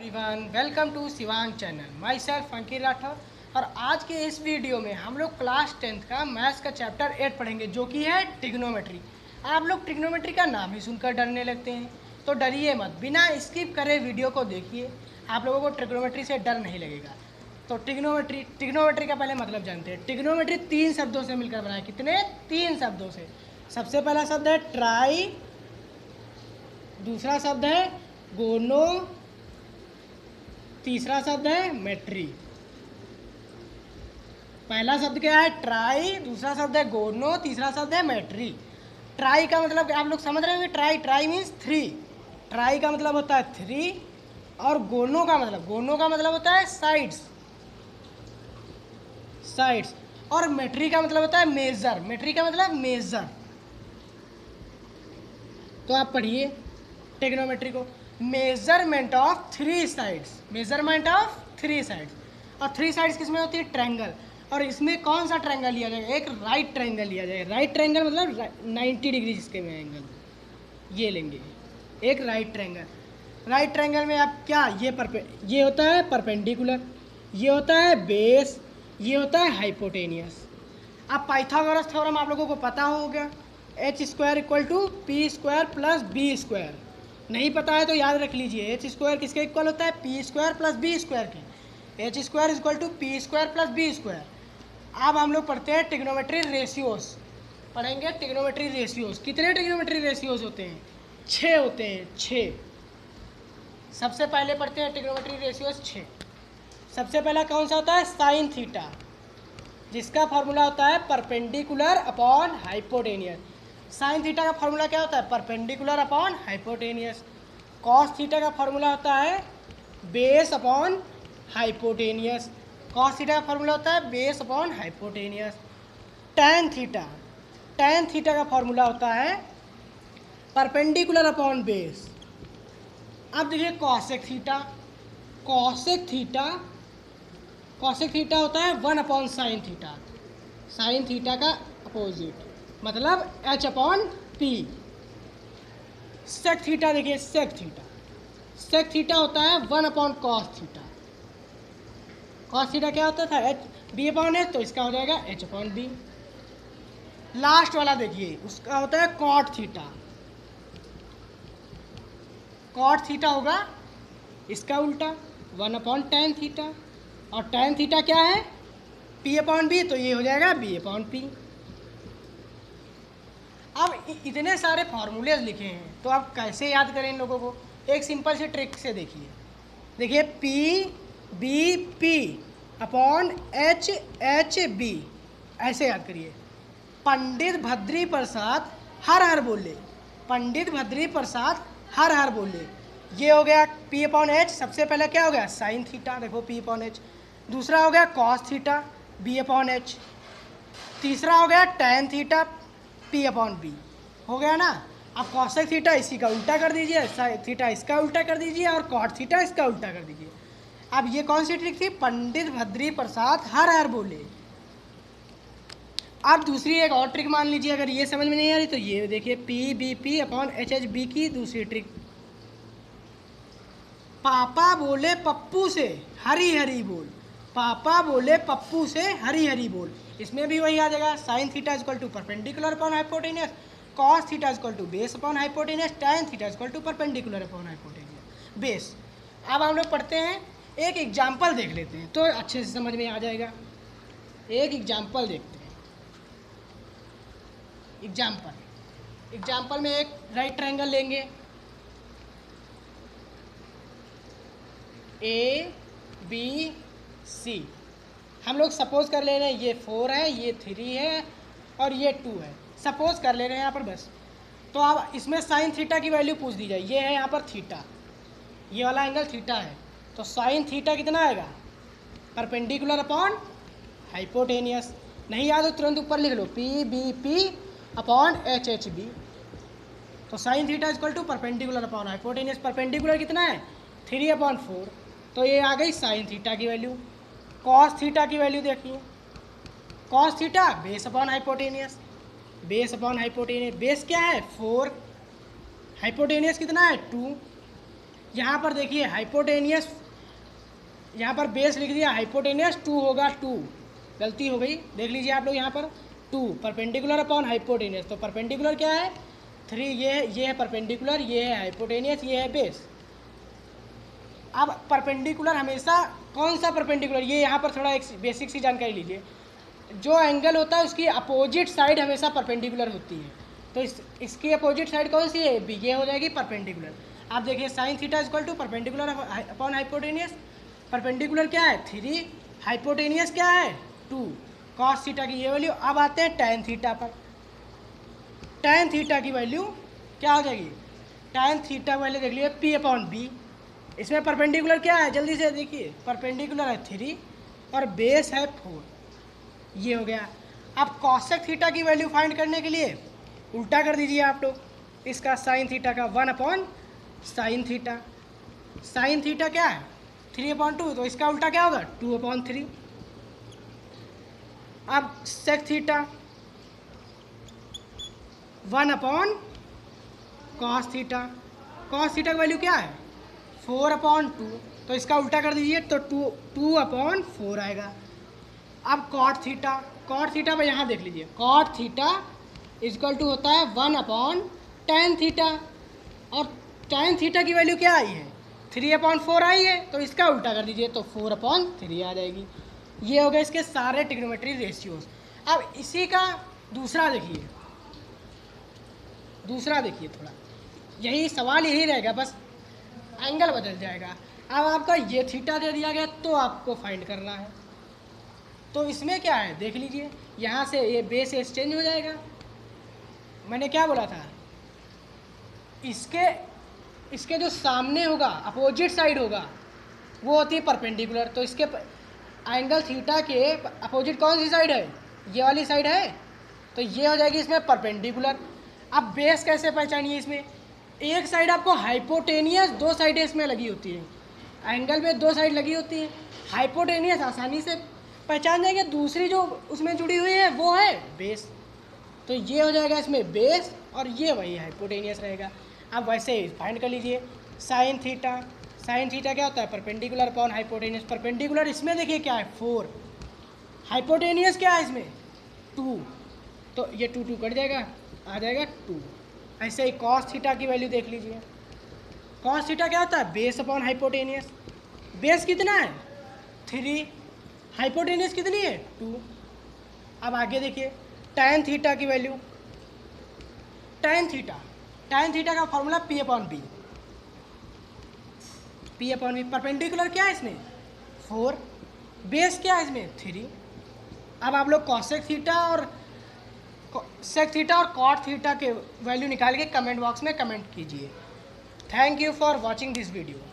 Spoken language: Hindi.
Everyone welcome to Shivang channel myself Ankit Rathore. और आज के इस वीडियो में हम लोग क्लास 10th का मैथ्स का चैप्टर 8 पढ़ेंगे जो कि है ट्रिग्नोमेट्री। आप लोग ट्रिग्नोमेट्री का नाम ही सुनकर डरने लगते हैं, तो डरिए मत, बिना स्किप करे वीडियो को देखिए। आप लोगों को ट्रिग्नोमेट्री से डर नहीं लगेगा। तो ट्रिग्नोमेट्री का पहले मतलब जानते हैं। ट्रिग्नोमेट्री 3 शब्दों से मिलकर बना है। कितने? 3 शब्दों से। सबसे पहला शब्द है ट्राई, दूसरा शब्द है गोनो, तीसरा शब्द है मेट्री। पहला शब्द क्या है? ट्राई, दूसरा शब्द है गोनो, तीसरा शब्द है मेट्री। ट्राई का मतलब आप लोग समझ रहे होंगे, ट्राई मीन्स 3। ट्राई का मतलब होता है 3। और गोनो का मतलब होता है साइड्स। और मेट्री का मतलब होता है मेजर। मेट्री का मतलब मेजर। तो आप पढ़िए ट्रिग्नोमेट्री को। Measurement of 3 sides. Measurement of 3 sides. और 3 साइड्स किसमें होती है? ट्रायंगल। और इसमें कौन सा ट्रायंगल लिया जाएगा? एक राइट ट्रायंगल लिया जाएगा। राइट ट्रायंगल मतलब 90 डिग्री जिसके में एंगल, ये लेंगे एक राइट ट्रायंगल। राइट ट्रायंगल में आप क्या, ये होता है परपेंडिकुलर, ये होता है बेस, ये होता है हाइपोटेनियस। अब पाइथागोरस थ्योरम आप लोगों को पता होगा, h² = p² + b²। नहीं पता है तो याद रख लीजिए, h² किसके इक्वल होता है? p² + b² के। h² = p² + b²। अब हम लोग पढ़ते हैं ट्रिग्नोमेट्री रेशियोज। पढ़ेंगे ट्रिग्नोमेट्री रेशियोज। कितने ट्रिग्नोमेट्री रेशियोज होते हैं? 6 होते हैं, 6। सबसे पहले पढ़ते हैं ट्रिग्नोमेट्री रेशियोज 6। सबसे पहला कौन सा होता है? साइन थीटा, जिसका फॉर्मूला होता है perpendicular upon hypotenuse. Sine theta का फॉर्मूला क्या होता है? Perpendicular upon hypotenuse. Cos theta का फॉर्मूला होता है base upon hypotenuse. Cos theta का फॉर्मूला होता है base upon hypotenuse. Tan theta का फॉर्मूला होता है परपेंडिकुलर अपॉन बेस। अब देखिए कॉसेक थीटा होता है 1/sin थीटा। साइन थीटा का अपोजिट मतलब h/p। सेक थीटा देखिए, सेक थीटा होता है 1/cos थीटा। कॉस थीटा क्या होता था? b/h, तो इसका हो जाएगा h/b। लास्ट वाला देखिए, उसका होता है कॉट थीटा होगा इसका उल्टा 1/tan थीटा। और tan थीटा क्या है? p/b, तो ये हो जाएगा b/p। अब इतने सारे फार्मूले लिखे हैं, तो आप कैसे याद करें इन लोगों को? एक सिंपल सी ट्रिक से देखिए p/b/h/b, ऐसे याद करिए। पंडित भद्री प्रसाद हर हर बोले, ये हो गया p/h। सबसे पहले क्या हो गया? साइन थीटा, देखो p/h। दूसरा हो गया कॉस थीटा b/h। तीसरा हो गया टैन थीटा p/b। हो गया ना? अब कॉसेक थीटा इसी का उल्टा कर दीजिए, साइन थीटा इसका उल्टा कर दीजिए, और कॉट थीटा इसका उल्टा कर दीजिए। अब ये कौन सी ट्रिक थी? पंडित भद्री प्रसाद हर हर बोले। अब दूसरी एक और ट्रिक मान लीजिए, अगर ये समझ में नहीं आ रही तो ये देखिए p/b/h/b की दूसरी ट्रिक। पापा बोले पप्पू से हरी हरी बोल, इसमें भी वही आ जाएगा। Sine theta = perpendicular upon hypotenuse, cos theta = base upon hypotenuse, tan theta = perpendicular upon hypotenuse base. अब हम लोग पढ़ते हैं, एक एग्जाम्पल देख लेते हैं तो अच्छे से समझ में आ जाएगा। एक एग्जाम्पल देखते हैं। एग्जाम्पल में एक राइट ट्रायंगल लेंगे, ABC। हम लोग सपोज कर ले रहे हैं ये 4 है, ये 3 है और ये 2 है। सपोज कर ले रहे हैं यहाँ पर बस। तो अब इसमें साइन थीटा की वैल्यू पूछ दी जाए। ये है यहाँ पर थीटा, ये वाला एंगल थीटा है, तो साइन थीटा कितना आएगा? Perpendicular upon hypotenuse. नहीं याद हो तुरंत ऊपर लिख लो p/b/h/b। तो sine theta = perpendicular upon hypotenuse. Perpendicular कितना है? 3/4। तो ये आ गई साइन थीटा की वैल्यू। कॉस थीटा की वैल्यू देखिए, cos theta base upon hypotenuse, base क्या है? 4, हाइपोटेनियस कितना है? 2। यहाँ पर देखिए हाइपोटेनियस, यहाँ पर बेस लिख दिया, हाइपोटेनियस 2 होगा 2, गलती हो गई, देख लीजिए आप लोग यहाँ पर 2 परपेंडिकुलर अपॉन हाइपोटेनियस, तो परपेंडिकुलर क्या है 3, ये है परपेंडिकुलर, ये है हाइपोटेनियस, ये है बेस। अब परपेंडिकुलर हमेशा कौन सा परपेंडिकुलर, ये यहाँ पर थोड़ा एक बेसिक सी जानकारी लीजिए, जो एंगल होता है उसकी अपोजिट साइड हमेशा परपेंडिकुलर होती है, तो इसकी अपोजिट साइड कौन सी है, बी, ये हो जाएगी परपेंडिकुलर। आप देखिए sine theta equal to perpendicular upon hypotenuse, perpendicular क्या है 3, हाइपोटेनियस क्या है 2, कॉस थीटा की ये वैल्यू। अब आते हैं टैन थीटा पर, टैन थीटा की वैल्यू क्या हो जाएगी, टैन थीटा वैल्यू देख लीजिए पी अपॉन बी, इसमें परपेंडिकुलर क्या है जल्दी से देखिए, परपेंडिकुलर है 3 और बेस है 4, ये हो गया। अब कॉसेक थीटा की वैल्यू फाइंड करने के लिए उल्टा कर दीजिए आप लोग, इसका साइन थीटा का 1 upon sine theta, sine theta क्या है 3/2, तो इसका उल्टा क्या होगा 2/3। अब sec theta 1 upon cos theta, cos theta की वैल्यू क्या है 4/2, तो इसका उल्टा कर दीजिए तो 2/4 आएगा। अब कॉट थीटा, कॉट थीटा पर यहाँ देख लीजिए, कॉट थीटा इक्वल टू होता है 1 अपॉन टेन थीटा, और टेन थीटा की वैल्यू क्या आई है 3/4 आई है, तो इसका उल्टा कर दीजिए तो 4/3 आ जाएगी। ये हो गए इसके सारे ट्रिग्नोमेट्री रेशियोज। अब इसी का दूसरा देखिए, दूसरा देखिए, थोड़ा यही सवाल यही रहेगा, बस एंगल बदल जाएगा। अब आपका ये थीटा दे दिया गया तो आपको फाइंड करना है, तो इसमें क्या है देख लीजिए, यहाँ से ये बेस एक्सचेंज हो जाएगा, मैंने क्या बोला था, इसके जो सामने होगा अपोजिट साइड होगा वो होती है परपेंडिकुलर, तो इसके एंगल थीटा के अपोजिट कौन सी साइड है, ये वाली साइड है, तो ये हो जाएगी इसमें परपेंडिकुलर। अब बेस कैसे पहचानिए, इसमें एक साइड आपको हाइपोटेनियस, 2 साइडें इसमें लगी होती है, एंगल में 2 साइड लगी होती है, हाइपोटेनियस आसानी से पहचान जाएंगे, दूसरी जो उसमें जुड़ी हुई है वो है बेस, तो ये हो जाएगा इसमें बेस और ये वही हाइपोटेनियस रहेगा। अब वैसे ही फाइंड कर लीजिए साइन थीटा, साइन थीटा क्या होता है परपेंडिकुलर अपॉन हाइपोटेनियस, परपेंडिकुलर इसमें देखिए क्या है 4, हाइपोटेनियस क्या है इसमें 2, तो ये 2 कट जाएगा, आ जाएगा 2। ऐसे ही कॉस थीटा की वैल्यू देख लीजिए, कॉस थीटा क्या होता है बेस अपॉन हाइपोटेनियस, बेस कितना है 3, हाइपोटेनियस कितनी है 2। अब आगे देखिए टैन थीटा की वैल्यू, टैन थीटा का फॉर्मूला P/B, P/B, परपेंडिकुलर क्या है इसमें 4, बेस क्या है इसमें 3। अब आप लोग कॉसेक थीटा और सेक थीटा और कॉट थीटा के वैल्यू निकाल के कमेंट बॉक्स में कमेंट कीजिए। Thank you for watching this video.